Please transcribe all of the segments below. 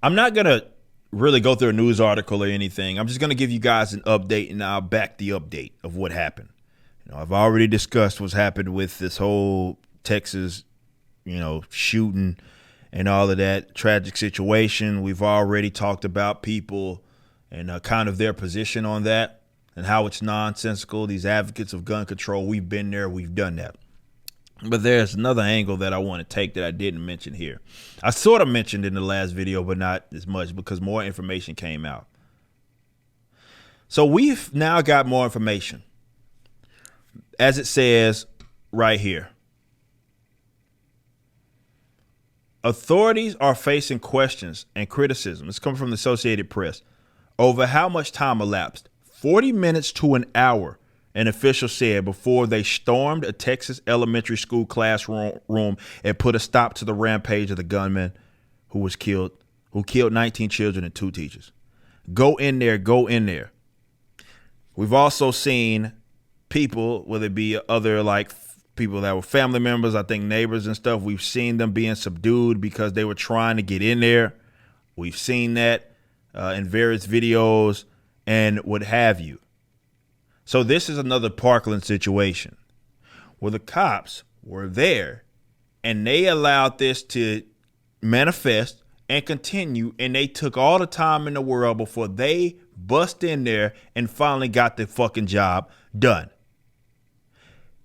I'm not going to really go through a news article or anything. I'm just going to give you guys an update, and I'll back the update of what happened. I've already discussed what's happened with this whole Texas, shooting and all of that tragic situation. We've already talked about people and kind of their position on that and how it's nonsensical. These advocates of gun control, we've been there, we've done that. But there's another angle that I want to take that I didn't mention here. I sort of mentioned in the last video, but not as much because more information came out. So we've now got more information. As it says right here, authorities are facing questions and criticism. It's coming from the Associated Press over how much time elapsed, 40 minutes to an hour, an official said, before they stormed a Texas elementary school classroom and put a stop to the rampage of the gunman who killed 19 children and 2 teachers. Go in there, go in there. We've also seen people, whether it be other people that were family members, I think neighbors and stuff, we've seen them being subdued because they were trying to get in there. We've seen that in various videos and what have you. So this is another Parkland situation where the cops were there and they allowed this to manifest and continue, and they took all the time in the world before they bust in there and finally got the fucking job done.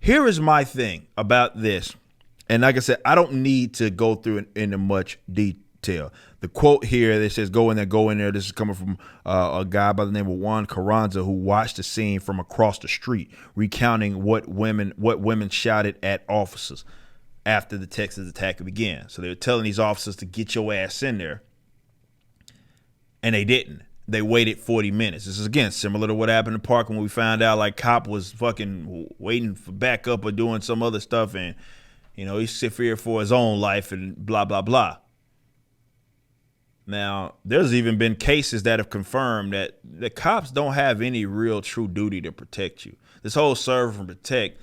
Here is my thing about this. And like I said, I don't need to go through it into much detail. The quote here that says, go in there, go in there. This is coming from a guy by the name of Juan Carranza, who watched the scene from across the street, recounting what women shouted at officers after the Texas attack began. So they were telling these officers to get your ass in there. And they didn't. They waited 40 minutes. This is, again, similar to what happened in the park when we found out cop was fucking waiting for backup or doing some other stuff, and he's feared for his own life and blah, blah, blah. Now, there's even been cases that have confirmed that the cops don't have any real true duty to protect you. This whole serve and protect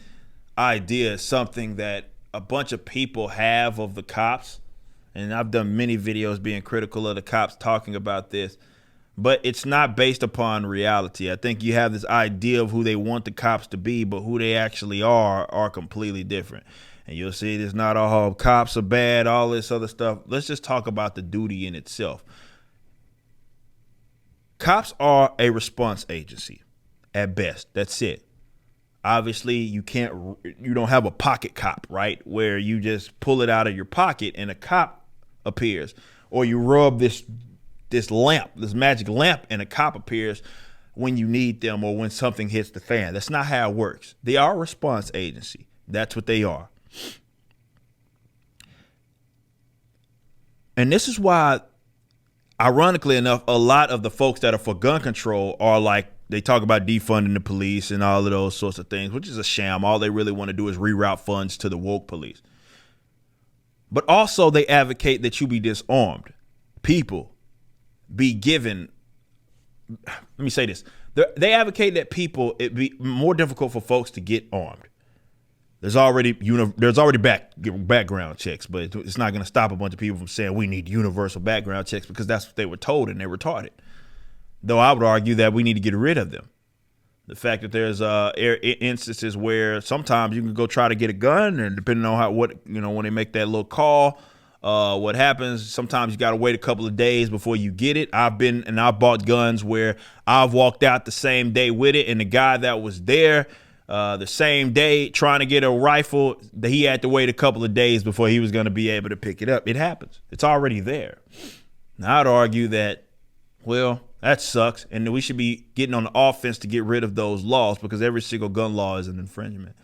idea is something that a bunch of people have of the cops, and I've done many videos being critical of the cops talking about this. But it's not based upon reality. I think you have this idea of who they want the cops to be, but who they actually are completely different. And you'll see there's not all cops are bad, all this other stuff. Let's just talk about the duty in itself. Cops are a response agency at best. That's it. Obviously, you don't have a pocket cop, right? Where you just pull it out of your pocket and a cop appears, or you rub this lamp, this magic lamp, and a cop appears when you need them or when something hits the fan. That's not how it works. They are a response agency. That's what they are. And this is why, ironically enough, a lot of the folks that are for gun control are they talk about defunding the police and all of those sorts of things, which is a sham. All they really want to do is reroute funds to the woke police. But also they advocate that you be disarmed. People be given, let me say this, they advocate that it be more difficult for folks to get armed. There's already background checks, but it's not going to stop a bunch of people from saying we need universal background checks, because that's what they were told and they're retarded. Though I would argue that we need to get rid of them. The fact that there's instances where sometimes you can go try to get a gun, and depending on when they make that little call, what happens, sometimes you got to wait a couple of days before you get it. I've bought guns where I've walked out the same day with it, and the guy that was there the same day trying to get a rifle, he had to wait a couple of days before he was going to be able to pick it up. It happens. It's already there. Now, I'd argue that, well, that sucks, and we should be getting on the offense to get rid of those laws, because every single gun law is an infringement.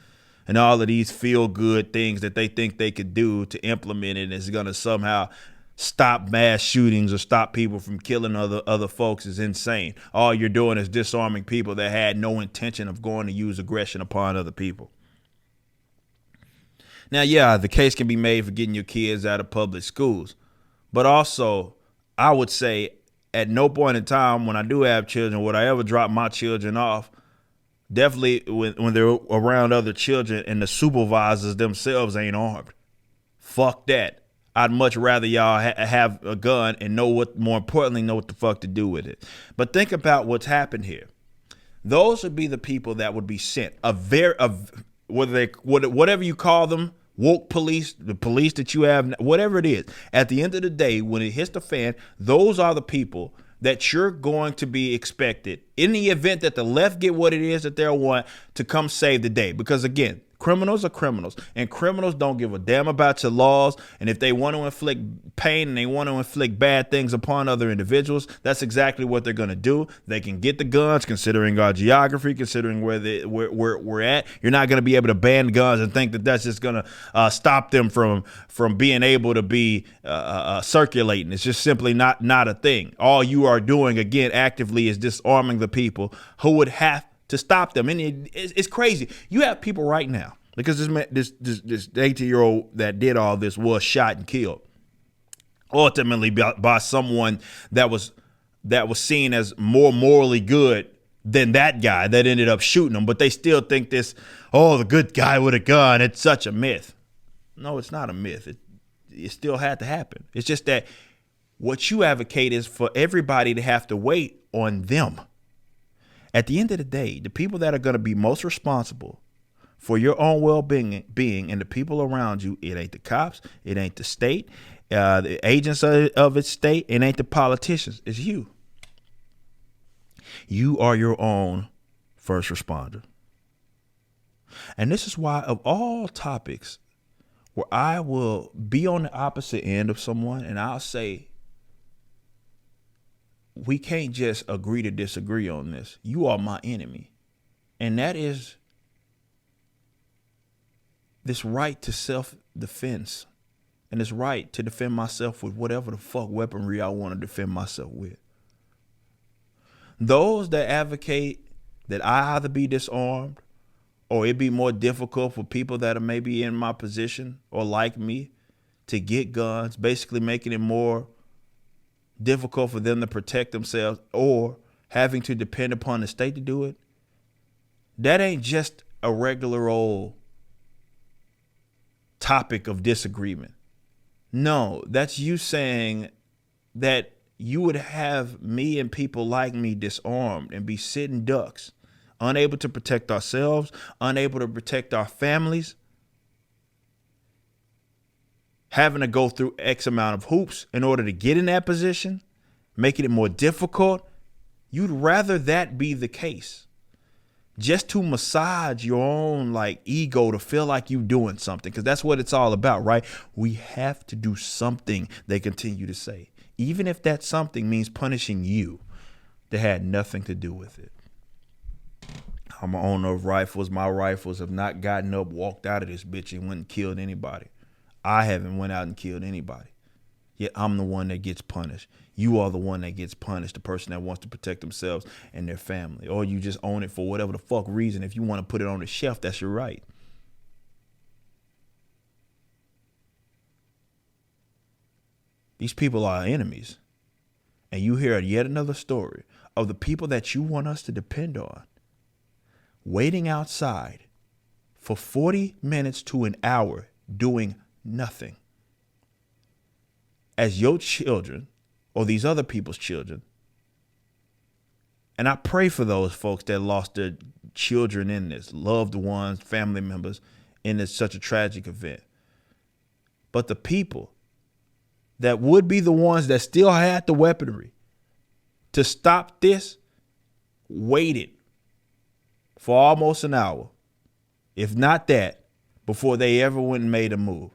And all of these feel-good things that they think they could do to implement it is going to somehow stop mass shootings or stop people from killing other folks is insane. All you're doing is disarming people that had no intention of going to use aggression upon other people. Now, yeah, the case can be made for getting your kids out of public schools. But also, I would say at no point in time when I do have children would I ever drop my children off, definitely when they're around other children and the supervisors themselves ain't armed. Fuck that. I'd much rather y'all have a gun and more importantly, know what the fuck to do with it. But think about what's happened here. Those would be the people that would be sent. Whatever you call them, woke police, the police that you have, whatever it is. At the end of the day, when it hits the fan, those are the people that you're going to be expected in the event that the left get what it is that they want to come save the day. Because again, criminals are criminals, and criminals don't give a damn about your laws. And if they want to inflict pain and they want to inflict bad things upon other individuals, that's exactly what they're going to do. They can get the guns, considering our geography, considering where we're at. You're not going to be able to ban guns and think that that's just going to stop them from being able to be circulating. It's just simply not a thing. All you are doing, again, actively is disarming the people who would have to stop them. And it's crazy. You have people right now, because this 18-year-old that did all this was shot and killed, ultimately by someone that was seen as more morally good than that guy that ended up shooting him. But they still think the good guy with a gun, it's such a myth. No, it's not a myth. It still had to happen. It's just that what you advocate is for everybody to have to wait on them. At the end of the day, the people that are going to be most responsible for your own well-being and the people around you, it ain't the cops, it ain't the state, the agents of its state, it ain't the politicians, it's you. You are your own first responder. And this is why, of all topics where I will be on the opposite end of someone and I'll say, we can't just agree to disagree on this. You are my enemy. And that is this right to self-defense and this right to defend myself with whatever the fuck weaponry I want to defend myself with. Those that advocate that I either be disarmed or it be more difficult for people that are maybe in my position or like me to get guns, basically making it more difficult for them to protect themselves or having to depend upon the state to do it, that ain't just a regular old topic of disagreement. No, that's you saying that you would have me and people like me disarmed and be sitting ducks, unable to protect ourselves, unable to protect our families, having to go through X amount of hoops in order to get in that position, making it more difficult. You'd rather that be the case just to massage your own ego to feel like you doing something, because that's what it's all about, right? We have to do something, they continue to say, even if that something means punishing you that had nothing to do with it. I'm an owner of rifles. My rifles have not gotten up, walked out of this bitch and went and killed anybody. I haven't went out and killed anybody. Yet I'm the one that gets punished. You are the one that gets punished, the person that wants to protect themselves and their family. Or you just own it for whatever the fuck reason. If you want to put it on the shelf, that's your right. These people are our enemies. And you hear yet another story of the people that you want us to depend on waiting outside for 40 minutes to an hour doing nothing. As your children or these other people's children. And I pray for those folks that lost their children in this, loved ones, family members in this such a tragic event. But the people that would be the ones that still had the weaponry to stop this waited for almost an hour, if not that, before they ever went and made a move.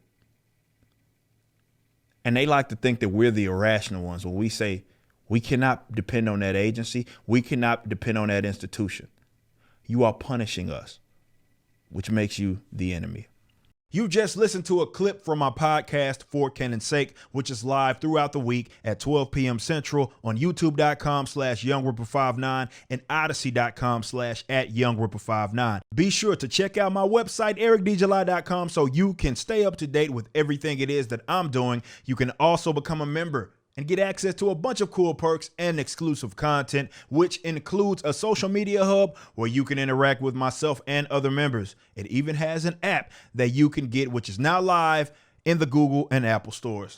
And they like to think that we're the irrational ones when we say we cannot depend on that agency. We cannot depend on that institution. You are punishing us, which makes you the enemy. You just listened to a clip from my podcast, For Canon's Sake, which is live throughout the week at 12 p.m. Central on youtube.com/YoungRipper59 and odyssey.com/@YoungRipper59. Be sure to check out my website, ericdjuly.com, so you can stay up to date with everything it is that I'm doing. You can also become a member and get access to a bunch of cool perks and exclusive content, which includes a social media hub where you can interact with myself and other members. It even has an app that you can get, which is now live in the Google and Apple stores.